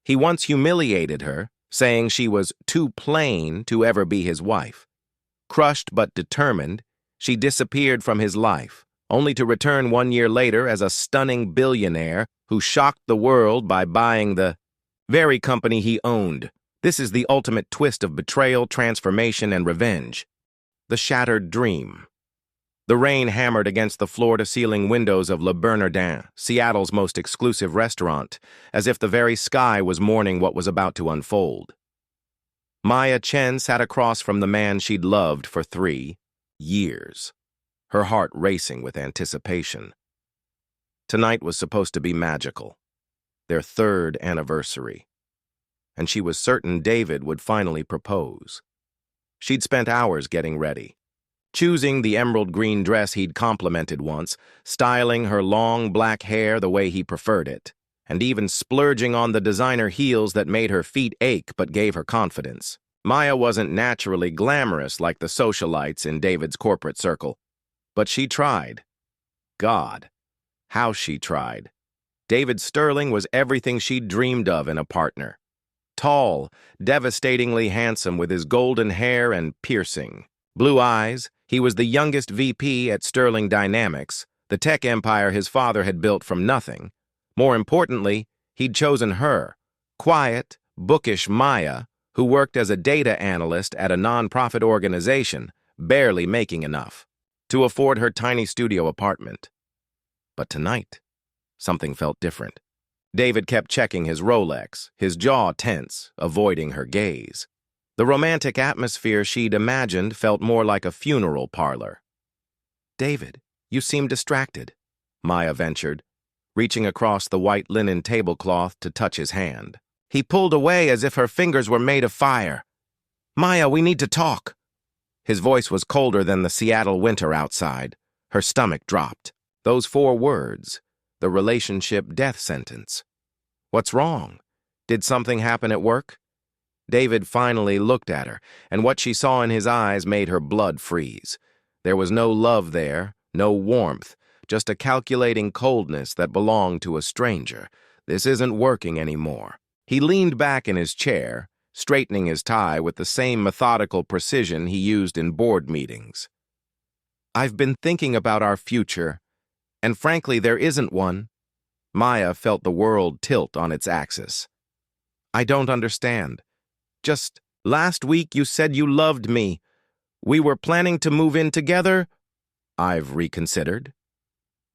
He once humiliated her, saying she was too plain to ever be his wife. Crushed but determined, she disappeared from his life, only to return 1 year later as a stunning billionaire who shocked the world by buying the very company he owned. This is the ultimate twist of betrayal, transformation, and revenge. The shattered dream. The rain hammered against the floor-to-ceiling windows of Le Bernardin, Seattle's most exclusive restaurant, as if the very sky was mourning what was about to unfold. Maya Chen sat across from the man she'd loved for 3 years, her heart racing with anticipation. Tonight was supposed to be magical, their 3rd anniversary, and she was certain David would finally propose. She'd spent hours getting ready, choosing the emerald green dress he'd complimented once, styling her long black hair the way he preferred it, and even splurging on the designer heels that made her feet ache but gave her confidence. Maya wasn't naturally glamorous like the socialites in David's corporate circle, but she tried. God, how she tried. David Sterling was everything she'd dreamed of in a partner. Tall, devastatingly handsome with his golden hair and piercing blue eyes, he was the youngest VP at Sterling Dynamics, the tech empire his father had built from nothing. More importantly, he'd chosen her, quiet, bookish Maya, who worked as a data analyst at a nonprofit organization, barely making enough to afford her tiny studio apartment. But tonight, something felt different. David kept checking his Rolex, his jaw tense, avoiding her gaze. The romantic atmosphere she'd imagined felt more like a funeral parlor. "David, you seem distracted," Maya ventured, reaching across the white linen tablecloth to touch his hand. He pulled away as if her fingers were made of fire. "Maya, we need to talk." His voice was colder than the Seattle winter outside. Her stomach dropped. Those 4 words, the relationship death sentence. What's wrong? Did something happen at work? David finally looked at her, and what she saw in his eyes made her blood freeze. There was no love there, no warmth, just a calculating coldness that belonged to a stranger. This isn't working anymore. He leaned back in his chair, straightening his tie with the same methodical precision he used in board meetings. "I've been thinking about our future, and frankly, there isn't one." Maya felt the world tilt on its axis. "I don't understand. Just last week you said you loved me. We were planning to move in together." "I've reconsidered."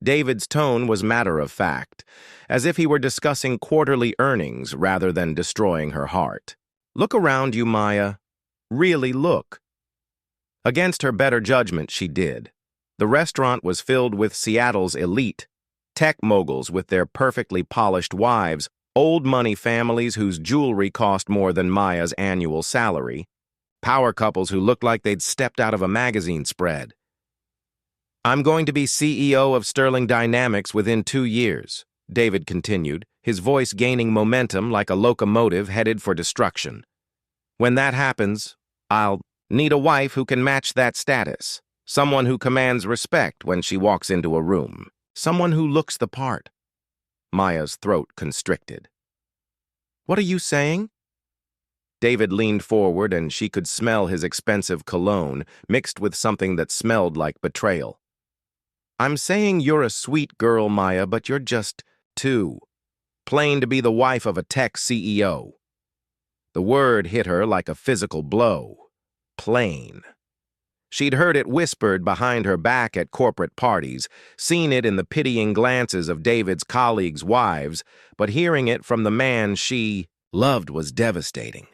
David's tone was matter-of-fact, as if he were discussing quarterly earnings rather than destroying her heart. "Look around you, Maya. Really look." Against her better judgment, she did. The restaurant was filled with Seattle's elite, tech moguls with their perfectly polished wives, old money families whose jewelry cost more than Maya's annual salary, power couples who looked like they'd stepped out of a magazine spread. "I'm going to be CEO of Sterling Dynamics within 2 years, David continued, his voice gaining momentum like a locomotive headed for destruction. "When that happens, I'll need a wife who can match that status, someone who commands respect when she walks into a room, someone who looks the part." Maya's throat constricted. "What are you saying?" David leaned forward, and she could smell his expensive cologne mixed with something that smelled like betrayal. "I'm saying you're a sweet girl, Maya, but you're just too plain to be the wife of a tech CEO." The word hit her like a physical blow. Plain. She'd heard it whispered behind her back at corporate parties, seen it in the pitying glances of David's colleagues' wives, but hearing it from the man she loved was devastating.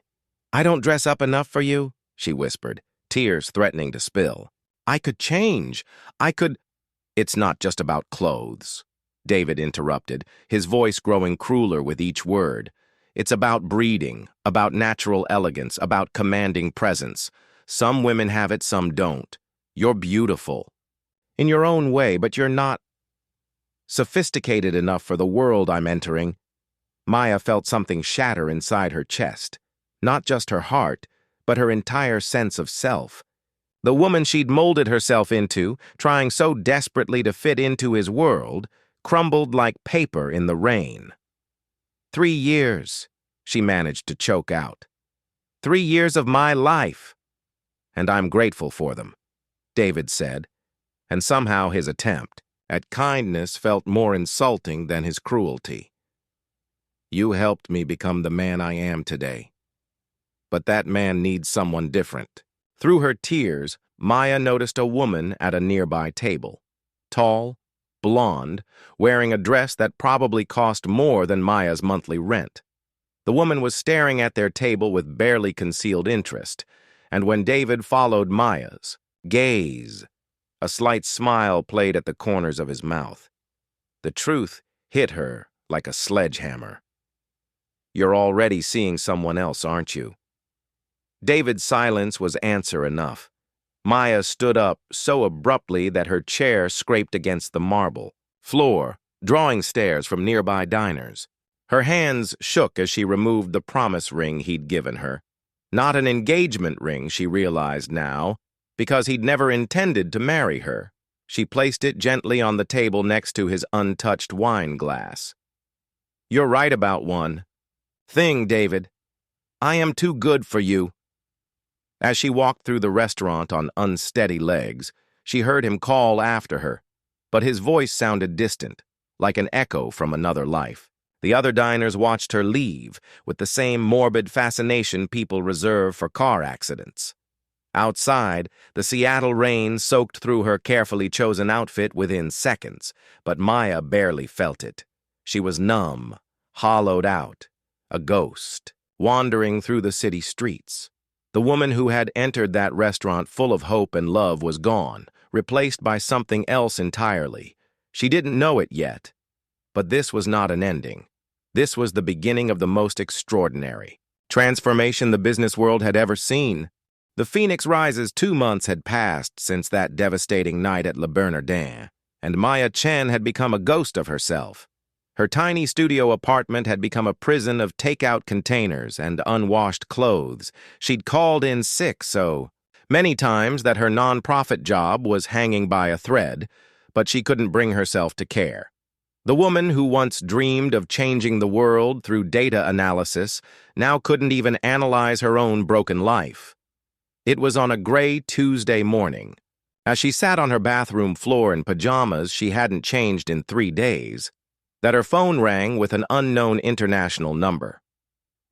"I don't dress up enough for you," she whispered, tears threatening to spill. "I could change. I could—" "It's not just about clothes," David interrupted, his voice growing crueler with each word. "It's about breeding, about natural elegance, about commanding presence. Some women have it, some don't. You're beautiful. In your own way, but you're not sophisticated enough for the world I'm entering." Maya felt something shatter inside her chest. Not just her heart, but her entire sense of self. The woman she'd molded herself into, trying so desperately to fit into his world, crumbled like paper in the rain. 3 years. she managed to choke out. 3 years of my life. And I'm grateful for them, David said, and somehow his attempt at kindness felt more insulting than his cruelty. You helped me become the man I am today. But that man needs someone different. Through her tears, Maya noticed a woman at a nearby table. Tall, blonde, wearing a dress that probably cost more than Maya's monthly rent. The woman was staring at their table with barely concealed interest, and when David followed Maya's gaze, a slight smile played at the corners of his mouth. The truth hit her like a sledgehammer. You're already seeing someone else, aren't you? David's silence was answer enough. Maya stood up so abruptly that her chair scraped against the marble floor, drawing stares from nearby diners. Her hands shook as she removed the promise ring he'd given her. Not an engagement ring, she realized now, because he'd never intended to marry her. She placed it gently on the table next to his untouched wine glass. You're right about one thing, David. I am too good for you. As she walked through the restaurant on unsteady legs, she heard him call after her, but his voice sounded distant, like an echo from another life. The other diners watched her leave with the same morbid fascination people reserve for car accidents. Outside, the Seattle rain soaked through her carefully chosen outfit within seconds, but Maya barely felt it. She was numb, hollowed out, a ghost, wandering through the city streets. The woman who had entered that restaurant full of hope and love was gone, replaced by something else entirely. She didn't know it yet. But this was not an ending. This was the beginning of the most extraordinary transformation the business world had ever seen. The Phoenix Rise's 2 months had passed since that devastating night at Le Bernardin, and Maya Chen had become a ghost of herself. Her tiny studio apartment had become a prison of takeout containers and unwashed clothes. She'd called in sick so many times that her nonprofit job was hanging by a thread, but she couldn't bring herself to care. The woman who once dreamed of changing the world through data analysis now couldn't even analyze her own broken life. It was on a gray Tuesday morning. As she sat on her bathroom floor in pajamas she hadn't changed in 3 days, that her phone rang with an unknown international number.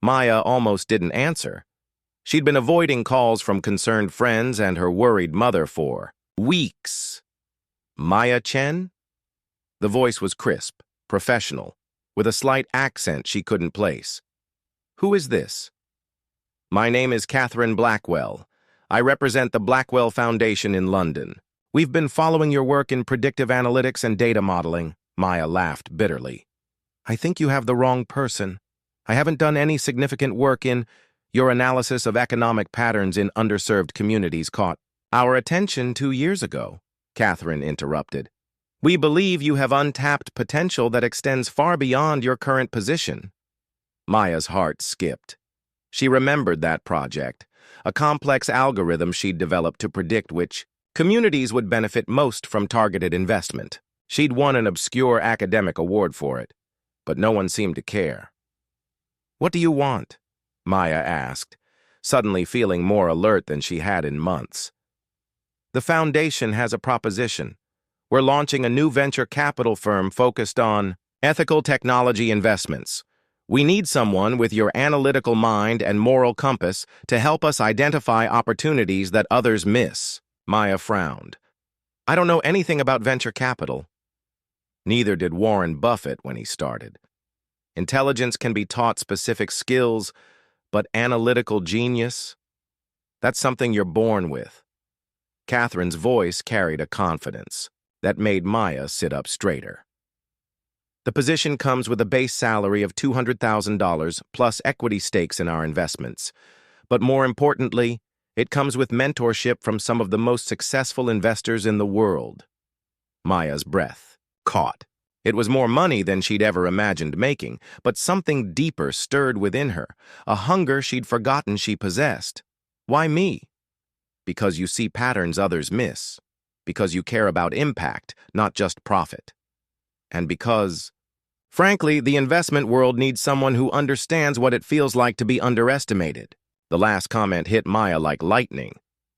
Maya almost didn't answer. She'd been avoiding calls from concerned friends and her worried mother for weeks. Maya Chen? The voice was crisp, professional, with a slight accent she couldn't place. Who is this? My name is Catherine Blackwell. I represent the Blackwell Foundation in London. We've been following your work in predictive analytics and data modeling. Maya laughed bitterly. I think you have the wrong person. I haven't done any significant work in your analysis of economic patterns in underserved communities caught our attention 2 years ago, Catherine interrupted. We believe you have untapped potential that extends far beyond your current position. Maya's heart skipped. She remembered that project, a complex algorithm she'd developed to predict which communities would benefit most from targeted investment. She'd won an obscure academic award for it, but no one seemed to care. What do you want? Maya asked, suddenly feeling more alert than she had in months. The foundation has a proposition. We're launching a new venture capital firm focused on ethical technology investments. We need someone with your analytical mind and moral compass to help us identify opportunities that others miss. Maya frowned. I don't know anything about venture capital. Neither did Warren Buffett when he started. Intelligence can be taught specific skills, but analytical genius? That's something you're born with. Catherine's voice carried a confidence that made Maya sit up straighter. The position comes with a base salary of $200,000 plus equity stakes in our investments. But more importantly, it comes with mentorship from some of the most successful investors in the world. Maya's breath caught. It was more money than she'd ever imagined making, but something deeper stirred within her, a hunger she'd forgotten she possessed. Why me? Because you see patterns others miss. Because you care about impact, not just profit. And because, Frankly, the investment world needs someone who understands what it feels like to be underestimated. The last comment hit Maya like lightning.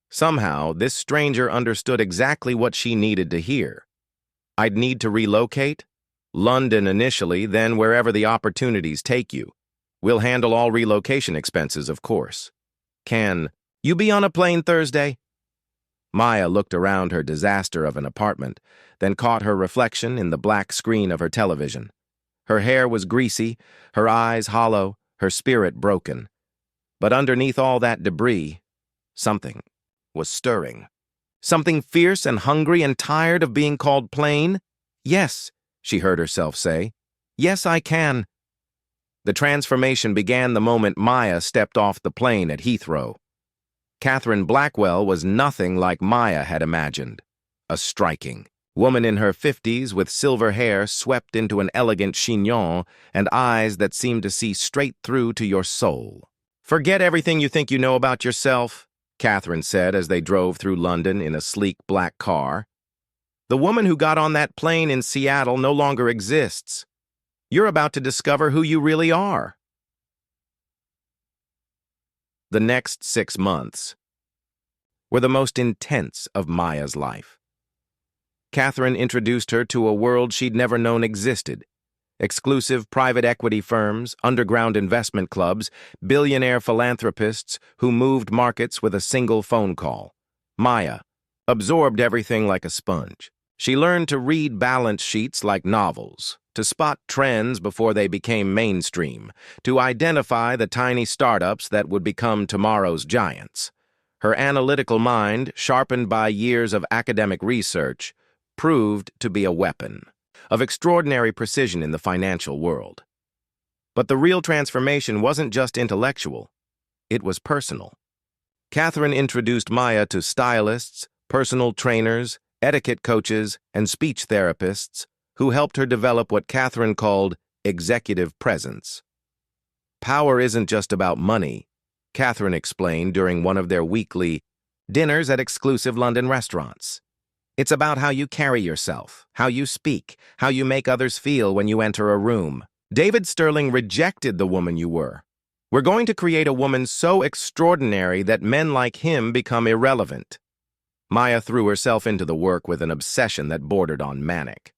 Somehow, this stranger understood exactly what she needed to hear. I'd need to relocate? London initially, then wherever the opportunities take you. We'll handle all relocation expenses, of course. Can you be on a plane Thursday? Maya looked around her disaster of an apartment, then caught her reflection in the black screen of her television. Her hair was greasy, her eyes hollow, her spirit broken. But underneath all that debris, something was stirring. Something fierce and hungry and tired of being called plain? Yes, she heard herself say. Yes, I can. The transformation began the moment Maya stepped off the plane at Heathrow. Catherine Blackwell was nothing like Maya had imagined. A striking woman in her 50s with silver hair swept into an elegant chignon and eyes that seemed to see straight through to your soul. Forget everything you think you know about yourself, Catherine said as they drove through London in a sleek black car. The woman who got on that plane in Seattle no longer exists. You're about to discover who you really are. The next 6 months were the most intense of Maya's life. Catherine introduced her to a world she'd never known existed. Exclusive private equity firms, underground investment clubs, billionaire philanthropists who moved markets with a single phone call. Maya absorbed everything like a sponge. She learned to read balance sheets like novels, to spot trends before they became mainstream, to identify the tiny startups that would become tomorrow's giants. Her analytical mind, sharpened by years of academic research, proved to be a weapon of extraordinary precision in the financial world. But the real transformation wasn't just intellectual, it was personal. Catherine introduced Maya to stylists, personal trainers, etiquette coaches, and speech therapists who helped her develop what Catherine called executive presence. Power isn't just about money, Catherine explained during one of their weekly dinners at exclusive London restaurants. It's about how you carry yourself, how you speak, how you make others feel when you enter a room. David Sterling rejected the woman you were. We're going to create a woman so extraordinary that men like him become irrelevant. Maya threw herself into the work with an obsession that bordered on manic.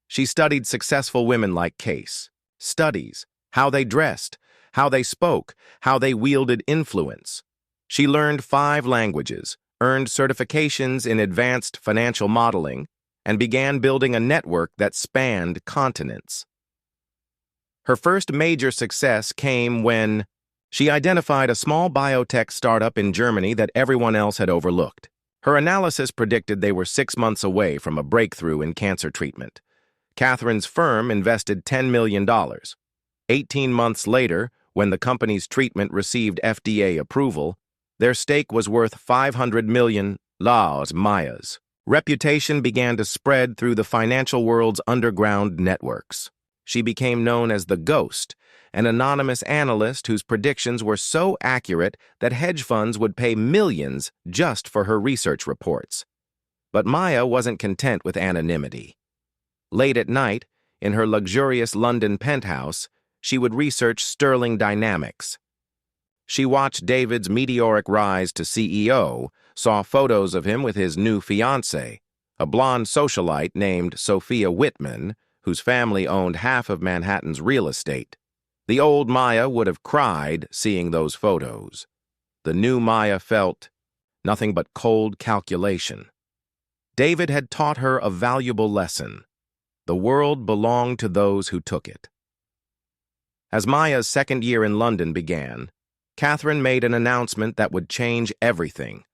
She studied successful women like Case. Studies, how they dressed, how they spoke, how they wielded influence. She learned 5 languages, earned certifications in advanced financial modeling, and began building a network that spanned continents. Her first major success came when she identified a small biotech startup in Germany that everyone else had overlooked. Her analysis predicted they were 6 months away from a breakthrough in cancer treatment. Catherine's firm invested $10 million. 18 months later, when the company's treatment received FDA approval, their stake was worth 500 million Maya's. Reputation began to spread through the financial world's underground networks. She became known as the Ghost, an anonymous analyst whose predictions were so accurate that hedge funds would pay millions just for her research reports. But Maya wasn't content with anonymity. Late at night, in her luxurious London penthouse, she would research sterling dynamics. She watched David's meteoric rise to CEO, saw photos of him with his new fiancée, a blonde socialite named Sophia Whitman, whose family owned half of Manhattan's real estate. The old Maya would have cried seeing those photos. The new Maya felt nothing but cold calculation. David had taught her a valuable lesson. The world belonged to those who took it. As Maya's second year in London began, Catherine made an announcement that would change everything.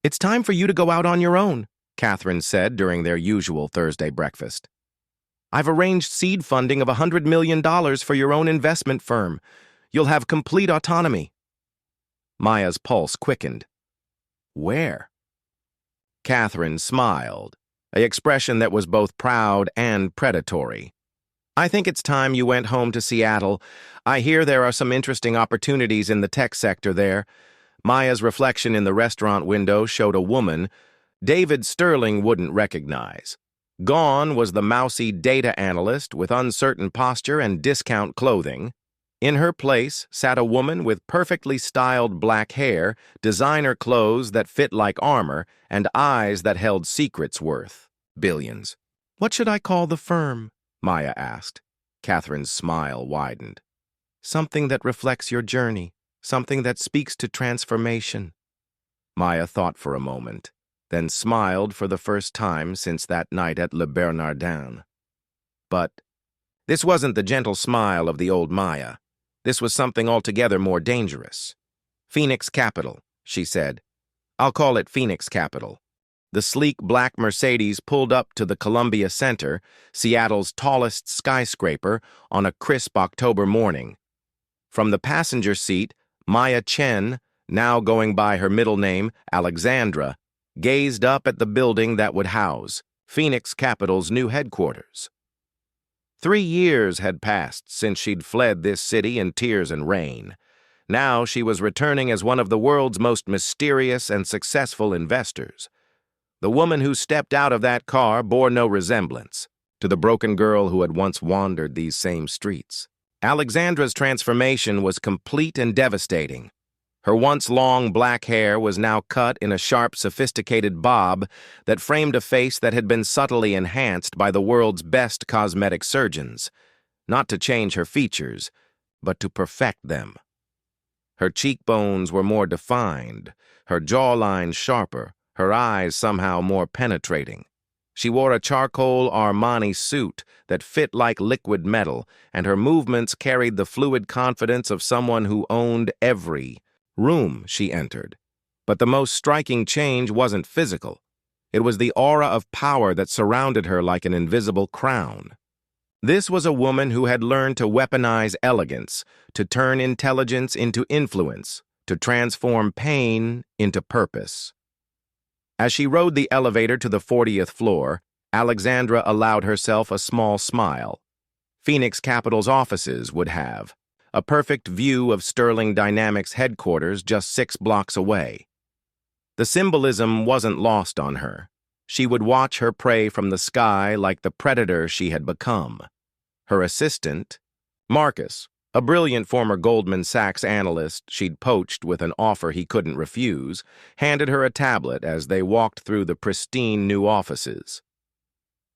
"It's time for you to go out on your own," Catherine said during their usual Thursday breakfast. "I've arranged seed funding of $100 million for your own investment firm. You'll have complete autonomy." Maya's pulse quickened. "Where?" Catherine smiled, an expression that was both proud and predatory. "I think it's time you went home to Seattle. I hear there are some interesting opportunities in the tech sector there." Maya's reflection in the restaurant window showed a woman David Sterling wouldn't recognize. Gone was the mousy data analyst with uncertain posture and discount clothing. In her place sat a woman with perfectly styled black hair, designer clothes that fit like armor, and eyes that held secrets worth billions. "What should I call the firm?" Maya asked. Catherine's smile widened. "Something that reflects your journey, something that speaks to transformation." Maya thought for a moment, then smiled for the first time since that night at Le Bernardin. But this wasn't the gentle smile of the old Maya. This was something altogether more dangerous. "Phoenix Capital," she said. "I'll call it Phoenix Capital." The sleek black Mercedes pulled up to the Columbia Center, Seattle's tallest skyscraper, on a crisp October morning. From the passenger seat, Maya Chen, now going by her middle name, Alexandra, gazed up at the building that would house Phoenix Capital's new headquarters. 3 years had passed since she'd fled this city in tears and rain. Now she was returning as one of the world's most mysterious and successful investors. The woman who stepped out of that car bore no resemblance to the broken girl who had once wandered these same streets. Alexandra's transformation was complete and devastating. Her once long black hair was now cut in a sharp, sophisticated bob that framed a face that had been subtly enhanced by the world's best cosmetic surgeons, not to change her features, but to perfect them. Her cheekbones were more defined, her jawline sharper, her eyes somehow more penetrating. She wore a charcoal Armani suit that fit like liquid metal, and her movements carried the fluid confidence of someone who owned every room she entered. But the most striking change wasn't physical. It was the aura of power that surrounded her like an invisible crown. This was a woman who had learned to weaponize elegance, to turn intelligence into influence, to transform pain into purpose. As she rode the elevator to the 40th floor, Alexandra allowed herself a small smile. Phoenix Capital's offices would have a perfect view of Sterling Dynamics headquarters just 6 blocks away. The symbolism wasn't lost on her. She would watch her prey from the sky like the predator she had become. Her assistant, Marcus, a brilliant former Goldman Sachs analyst she'd poached with an offer he couldn't refuse, handed her a tablet as they walked through the pristine new offices.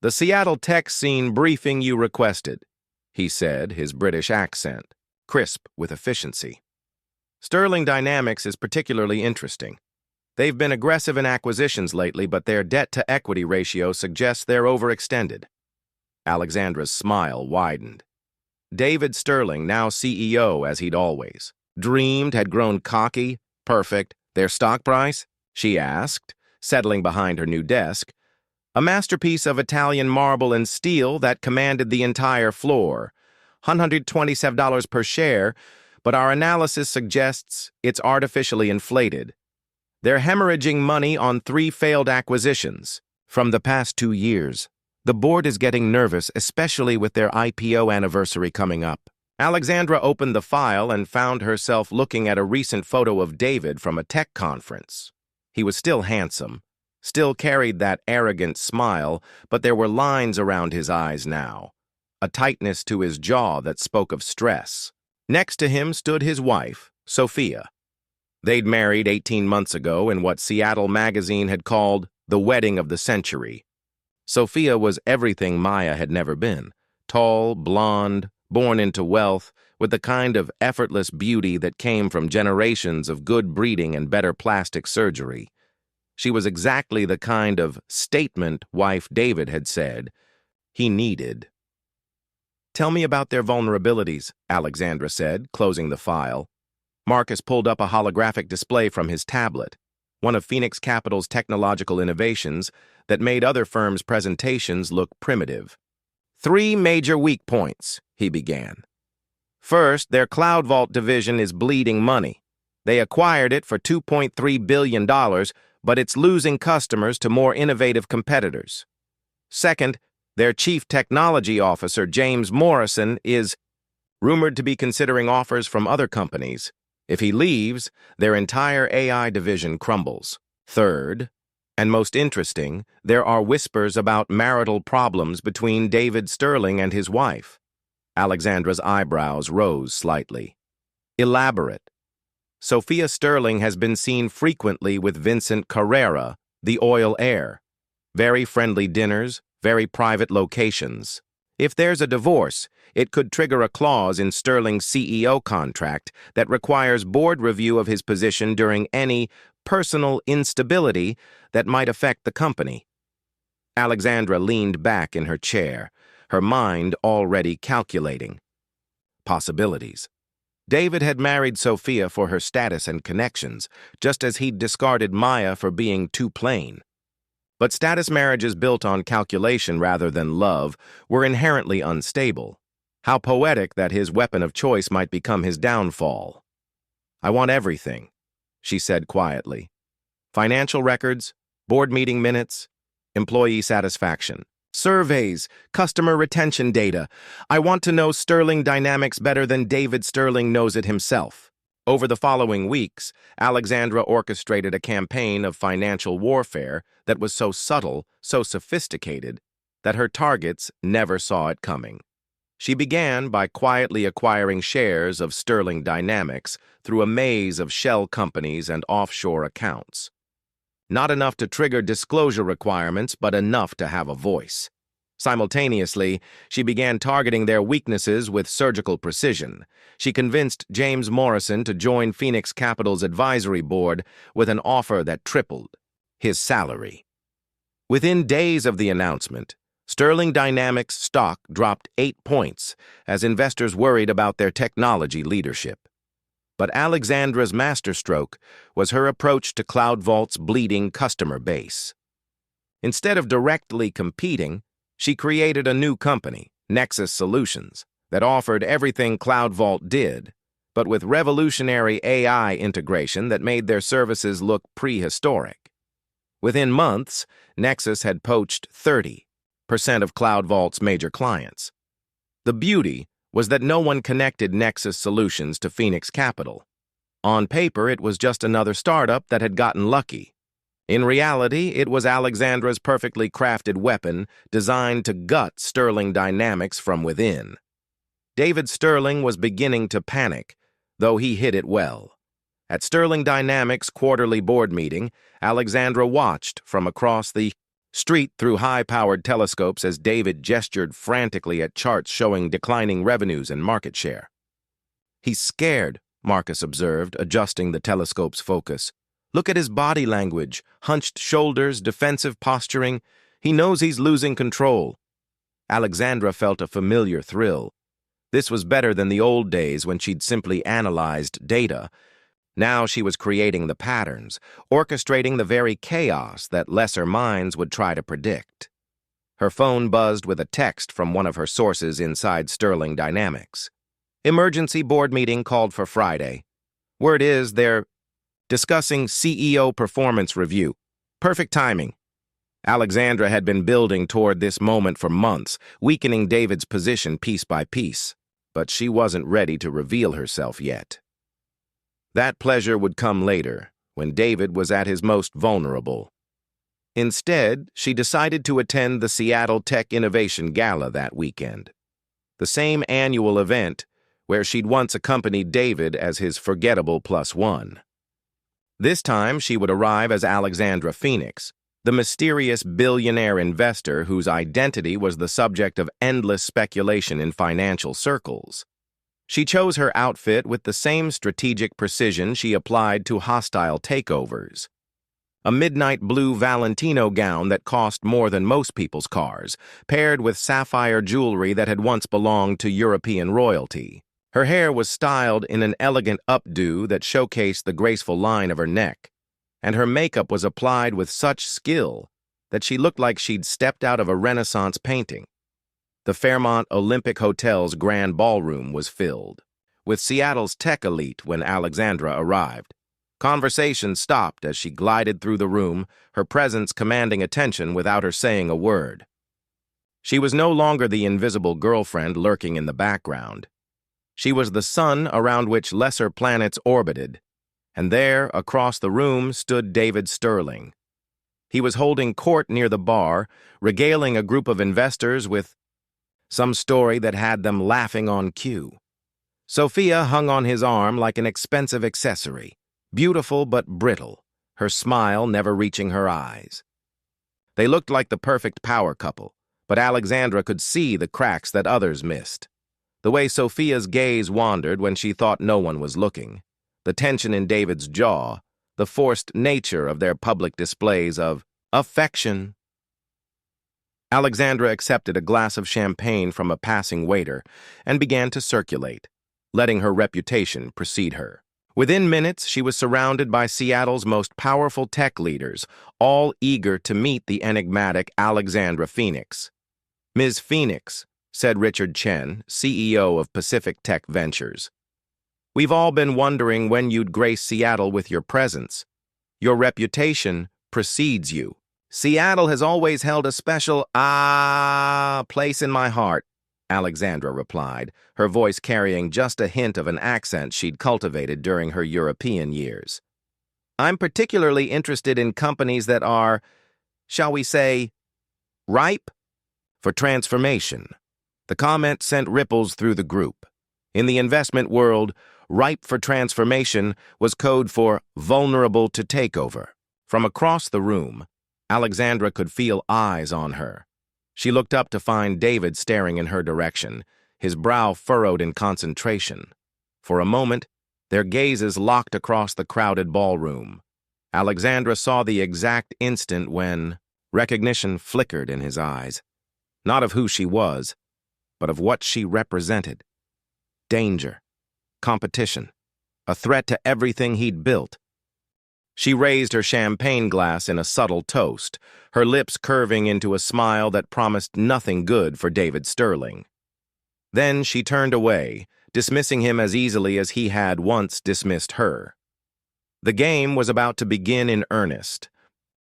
"The Seattle tech scene briefing you requested," he said, his British accent crisp with efficiency. "Sterling Dynamics is particularly interesting. They've been aggressive in acquisitions lately, but their debt-to-equity ratio suggests they're overextended." Alexandra's smile widened. David Sterling, now CEO as he'd always dreamed, had grown cocky. "Perfect. Their stock price?" she asked, settling behind her new desk. "A masterpiece of Italian marble and steel that commanded the entire floor. $127 per share, but our analysis suggests it's artificially inflated. They're hemorrhaging money on 3 failed acquisitions from the past 2 years. The board is getting nervous, especially with their IPO anniversary coming up." Alexandra opened the file and found herself looking at a recent photo of David from a tech conference. He was still handsome, still carried that arrogant smile, but there were lines around his eyes now, a tightness to his jaw that spoke of stress. Next to him stood his wife, Sophia. They'd married 18 months ago in what Seattle Magazine had called the wedding of the century. Sophia was everything Maya had never been: tall, blonde, born into wealth, with the kind of effortless beauty that came from generations of good breeding and better plastic surgery. She was exactly the kind of statement wife David had said he needed. "Tell me about their vulnerabilities," Alexandra said, closing the file. Marcus pulled up a holographic display from his tablet, one of Phoenix Capital's technological innovations that made other firms' presentations look primitive. "3 major weak points," he began. "First, their Cloud Vault division is bleeding money. They acquired it for $2.3 billion, but it's losing customers to more innovative competitors. Second, their chief technology officer, James Morrison, is rumored to be considering offers from other companies. If he leaves, their entire AI division crumbles. Third, And most interesting, there are whispers about marital problems between David Sterling and his wife. Alexandra's eyebrows rose slightly. Elaborate. Sophia Sterling has been seen frequently with Vincent Carrera, the oil heir. Very friendly dinners, very private locations. If there's a divorce, it could trigger a clause in Sterling's CEO contract that requires board review of his position during any personal instability that might affect the company. Alexandra leaned back in her chair, her mind already calculating possibilities. David had married Sophia for her status and connections, just as he'd discarded Maya for being too plain. But status marriages built on calculation rather than love were inherently unstable. How poetic that his weapon of choice might become his downfall. "I want everything," she said quietly. "Financial records, board meeting minutes, employee satisfaction, surveys, customer retention data. I want to know Sterling Dynamics better than David Sterling knows it himself." Over the following weeks, Alexandra orchestrated a campaign of financial warfare that was so subtle, so sophisticated, that her targets never saw it coming. She began by quietly acquiring shares of Sterling Dynamics through a maze of shell companies and offshore accounts. Not enough to trigger disclosure requirements, but enough to have a voice. Simultaneously, she began targeting their weaknesses with surgical precision. She convinced James Morrison to join Phoenix Capital's advisory board with an offer that tripled his salary. Within days of the announcement, Sterling Dynamics stock dropped 8 points as investors worried about their technology leadership. But Alexandra's masterstroke was her approach to CloudVault's bleeding customer base. Instead of directly competing, she created a new company, Nexus Solutions, that offered everything CloudVault did, but with revolutionary AI integration that made their services look prehistoric. Within months, Nexus had poached 30% of CloudVault's major clients. The beauty was that no one connected Nexus Solutions to Phoenix Capital. On paper, it was just another startup that had gotten lucky. In reality, it was Alexandra's perfectly crafted weapon designed to gut Sterling Dynamics from within. David Sterling was beginning to panic, though he hid it well. At Sterling Dynamics' quarterly board meeting, Alexandra watched from across the street through high-powered telescopes as David gestured frantically at charts showing declining revenues and market share. "He's scared," Marcus observed, adjusting the telescope's focus. "Look at his body language, hunched shoulders, defensive posturing. He knows he's losing control." Alexandra felt a familiar thrill. This was better than the old days when she'd simply analyzed data. Now she was creating the patterns, orchestrating the very chaos that lesser minds would try to predict. Her phone buzzed with a text from one of her sources inside Sterling Dynamics. "Emergency board meeting called for Friday. Word is they're discussing CEO performance review. Perfect timing." Alexandra had been building toward this moment for months, weakening David's position piece by piece. But she wasn't ready to reveal herself yet. That pleasure would come later, when David was at his most vulnerable. Instead, she decided to attend the Seattle Tech Innovation Gala that weekend. The same annual event where she'd once accompanied David as his forgettable +1. This time, she would arrive as Alexandra Phoenix, the mysterious billionaire investor whose identity was the subject of endless speculation in financial circles. She chose her outfit with the same strategic precision she applied to hostile takeovers. A midnight blue Valentino gown that cost more than most people's cars, paired with sapphire jewelry that had once belonged to European royalty. Her hair was styled in an elegant updo that showcased the graceful line of her neck, and her makeup was applied with such skill that she looked like she'd stepped out of a Renaissance painting. The Fairmont Olympic Hotel's grand ballroom was filled with Seattle's tech elite when Alexandra arrived. Conversation stopped as she glided through the room, her presence commanding attention without her saying a word. She was no longer the invisible girlfriend lurking in the background. She was the sun around which lesser planets orbited, and there, across the room, stood David Sterling. He was holding court near the bar, regaling a group of investors with some story that had them laughing on cue. Sophia hung on his arm like an expensive accessory, beautiful but brittle, her smile never reaching her eyes. They looked like the perfect power couple, but Alexandra could see the cracks that others missed. The way Sophia's gaze wandered when she thought no one was looking, the tension in David's jaw, the forced nature of their public displays of affection. Alexandra accepted a glass of champagne from a passing waiter and began to circulate, letting her reputation precede her. Within minutes, she was surrounded by Seattle's most powerful tech leaders, all eager to meet the enigmatic Alexandra Phoenix. "Ms. Phoenix," said Richard Chen, CEO of Pacific Tech Ventures, "we've all been wondering when you'd grace Seattle with your presence. Your reputation precedes you. Seattle has always held a special place in my heart," Alexandra replied, her voice carrying just a hint of an accent she'd cultivated during her European years. "I'm particularly interested in companies that are, shall we say, ripe for transformation." The comment sent ripples through the group. In the investment world, ripe for transformation was code for vulnerable to takeover. From across the room, Alexandra could feel eyes on her. She looked up to find David staring in her direction, his brow furrowed in concentration. For a moment, their gazes locked across the crowded ballroom. Alexandra saw the exact instant when recognition flickered in his eyes, not of who she was, but of what she represented. Danger, competition, a threat to everything he'd built. She raised her champagne glass in a subtle toast, her lips curving into a smile that promised nothing good for David Sterling. Then she turned away, dismissing him as easily as he had once dismissed her. The game was about to begin in earnest.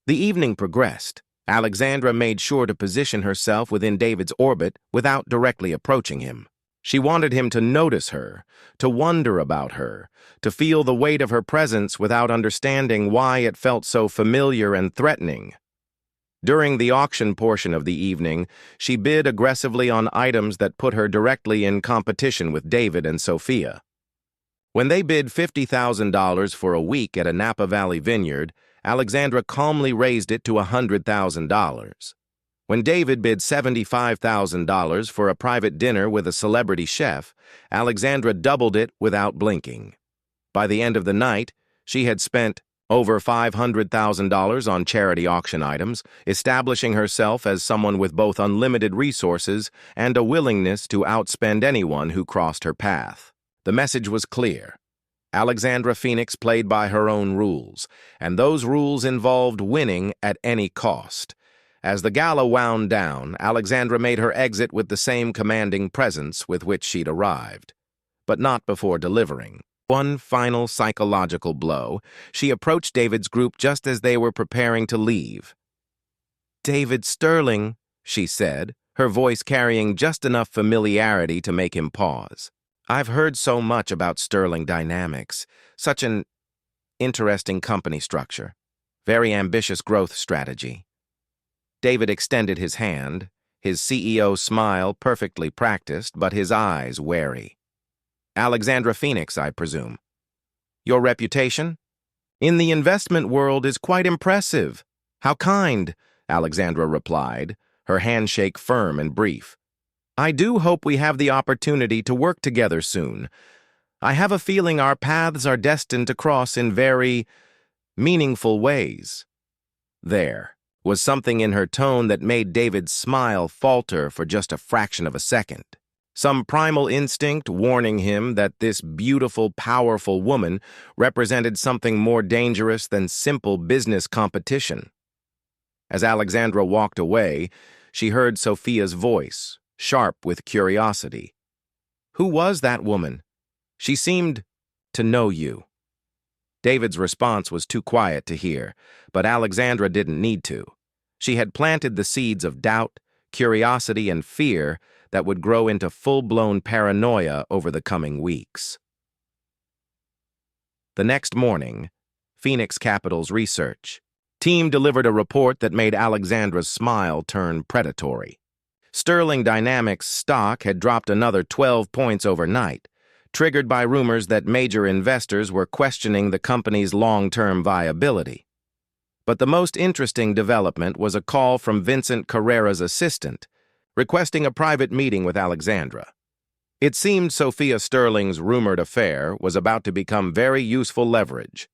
The evening progressed. Alexandra made sure to position herself within David's orbit without directly approaching him. She wanted him to notice her, to wonder about her, to feel the weight of her presence without understanding why it felt so familiar and threatening. During the auction portion of the evening, she bid aggressively on items that put her directly in competition with David and Sophia. When they bid $50,000 for a week at a Napa Valley vineyard, Alexandra calmly raised it to $100,000. When David bid $75,000 for a private dinner with a celebrity chef, Alexandra doubled it without blinking. By the end of the night, she had spent over $500,000 on charity auction items, establishing herself as someone with both unlimited resources and a willingness to outspend anyone who crossed her path. The message was clear. Alexandra Phoenix played by her own rules, and those rules involved winning at any cost. As the gala wound down, Alexandra made her exit with the same commanding presence with which she'd arrived. But not before delivering one final psychological blow. She approached David's group just as they were preparing to leave. "David Sterling," she said, her voice carrying just enough familiarity to make him pause. "I've heard so much about Sterling Dynamics. Such an interesting company structure. Very ambitious growth strategy." David extended his hand, his CEO smile perfectly practiced, but his eyes wary. "Alexandra Phoenix, I presume. Your reputation in the investment world is quite impressive." "How kind," Alexandra replied, her handshake firm and brief. "I do hope we have the opportunity to work together soon. I have a feeling our paths are destined to cross in very meaningful ways." There was something in her tone that made David's smile falter for just a fraction of a second. Some primal instinct warning him that this beautiful, powerful woman represented something more dangerous than simple business competition. As Alexandra walked away, she heard Sophia's voice, sharp with curiosity. "Who was that woman? She seemed to know you." David's response was too quiet to hear, but Alexandra didn't need to. She had planted the seeds of doubt, curiosity, and fear that would grow into full-blown paranoia over the coming weeks. The next morning, Phoenix Capital's research Team delivered a report that made Alexandra's smile turn predatory. Sterling Dynamics stock had dropped another 12 points overnight, triggered by rumors that major investors were questioning the company's long-term viability. But the most interesting development was a call from Vincent Carrera's assistant, requesting a private meeting with Alexandra. It seemed Sophia Sterling's rumored affair was about to become very useful leverage.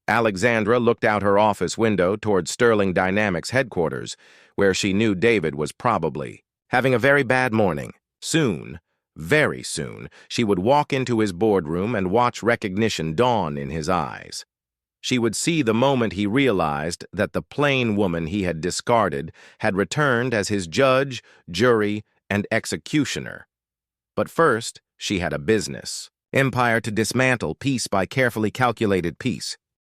Alexandra looked out her office window toward Sterling Dynamics headquarters, where she knew David was probably having a very bad morning. Soon, very soon, she would walk into his boardroom and watch recognition dawn in his eyes. She would see the moment he realized that the plain woman he had discarded had returned as his judge, jury, and executioner. But first, she had a business empire to dismantle piece by carefully calculated piece.